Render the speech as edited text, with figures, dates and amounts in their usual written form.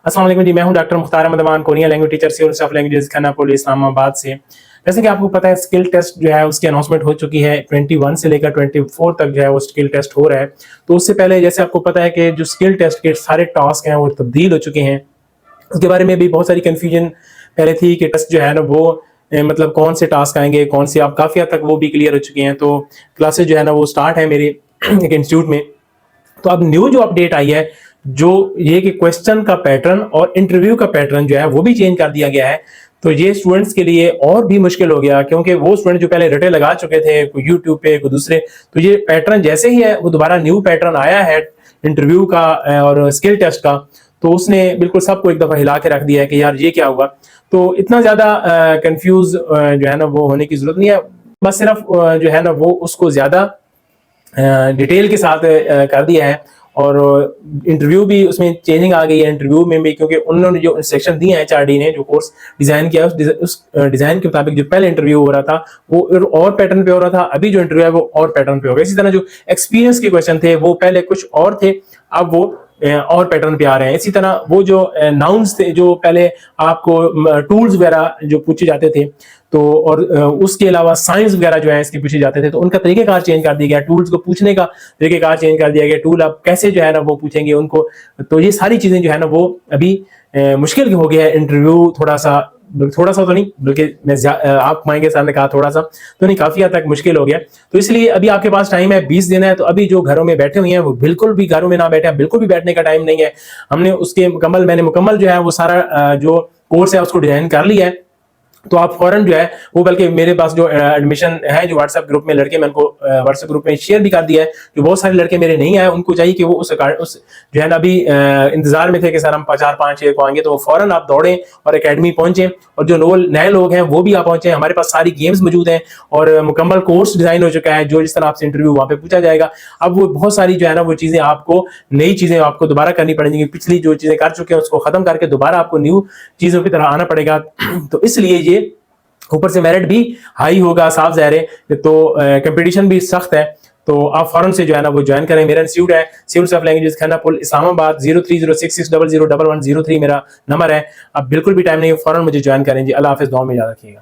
अस्सलाम वालेकुम जी, मैं हूं doctor Mukhtar Ahmad Aman, Korean language teacher, civil of languages, Khanapur, Islamabad से। जैसे कि आपको पता है, स्किल टेस्ट जो है उसकी अनाउंसमेंट हो चुकी है। 21 से लेकर 24 तक जो है वो स्किल टेस्ट हो रहा है। तो उससे पहले जैसे आपको पता है कि जो स्किल टेस्ट के सारे टास्क हैं वो तब्दील हो चुके हैं। उसके बारे में भी बहुत सारी कंफ्यूजन पहले थी कि टेस्ट जो है ना वो मतलब कौन से टास्क आएंगे, कौन से, आप काफ़ी हद तक वो भी क्लियर हो चुके हैं। तो क्लासेज जो है ना वो स्टार्ट है मेरे एक इंस्टीट्यूट में। तो अब न्यू जो अपडेट आई है, जो ये कि क्वेश्चन का पैटर्न और इंटरव्यू का पैटर्न जो है वो भी चेंज कर दिया गया है। तो ये स्टूडेंट्स के लिए और भी मुश्किल हो गया, क्योंकि वो स्टूडेंट जो पहले रटे लगा चुके थे कोई यूट्यूब पे कोई दूसरे, तो ये पैटर्न जैसे ही है वो दोबारा न्यू पैटर्न आया है इंटरव्यू का और स्किल टेस्ट का, तो उसने बिल्कुल सबको एक दफा हिला के रख दिया है कि यार ये क्या हुआ। तो इतना ज्यादा कंफ्यूज जो है ना वो होने की जरूरत नहीं है। बस सिर्फ जो है ना वो उसको ज्यादा डिटेल के साथ कर दिया है। और इंटरव्यू भी उसमें चेंजिंग आ गई है इंटरव्यू में भी, क्योंकि उन्होंने जो इंस्ट्रक्शन दिए हैं एचआरडी ने, जो कोर्स डिजाइन किया उस डिजाइन के मुताबिक जो पहले इंटरव्यू हो रहा था वो और पैटर्न पे हो रहा था, अभी जो इंटरव्यू है वो और पैटर्न पे होगा। इसी तरह जो एक्सपीरियंस के क्वेश्चन थे वो पहले कुछ और थे, अब वो और पैटर्न पे आ रहे हैं। इसी तरह वो जो नाउन्स थे, जो पहले आपको टूल्स वगैरह जो पूछे जाते थे, तो और उसके अलावा साइंस वगैरह जो है इसके पूछे जाते थे, तो उनका तरीकेकार चेंज कर दिया गया, टूल्स को पूछने का तरीकेकार चेंज कर दिया गया, टूल आप कैसे जो है ना वो पूछेंगे उनको। तो ये सारी चीजें जो है ना वो अभी मुश्किल हो गया है इंटरव्यू। थोड़ा सा तो नहीं, बल्कि मैं आप माएंगे सर ने कहा थोड़ा सा, तो नहीं, काफी हद तक मुश्किल हो गया। तो इसलिए अभी आपके पास टाइम है 20 दिन है। तो अभी जो घरों में बैठे हुए हैं वो बिल्कुल भी घरों में ना बैठे, बिल्कुल भी बैठने का टाइम नहीं है। मैंने मुकम्मल जो है वो सारा जो कोर्स है उसको डिजाइन कर लिया है। तो आप फौरन जो है वो, बल्कि मेरे पास जो एडमिशन है जो व्हाट्सएप ग्रुप में लड़के, मैं उनको व्हाट्सएप ग्रुप में शेयर भी कर दिया है। जो बहुत सारे लड़के मेरे नहीं आए, उनको चाहिए कि वो उस जो है ना अभी इंतजार में थे कि सर हम 4-5 को आएंगे, तो वो फौरन आप दौड़ें और एकेडमी पहुंचे। और जो नए लोग हैं वो भी आप पहुंचे। हमारे पास सारी गेम्स मौजूद हैं और मुकम्मल कोर्स डिजाइन हो चुका है, जो जिस तरह आपसे इंटरव्यू वहां पे पूछा जाएगा। अब वो बहुत सारी जो है ना वो चीजें आपको, नई चीजें आपको दोबारा करनी पड़ेंगी। पिछली जो चीजें कर चुके हैं उसको खत्म करके दोबारा आपको न्यू चीजों की तरह आना पड़ेगा। तो इसलिए ये ऊपर से मेरिट भी हाई होगा, साफ ज़ाहिर है। तो कंपटीशन भी सख्त है। तो आप फौरन से जो है ना वो ज्वाइन करें। मेरा इंस्टीट्यूट है civil of languages, Khanapur, Islamabad. 0306600103 मेरा नंबर है। अब बिल्कुल भी टाइम नहीं, फौरन मुझे ज्वाइन करें जी। अल्लाह हाफिज़, दुआ में याद रखिएगा।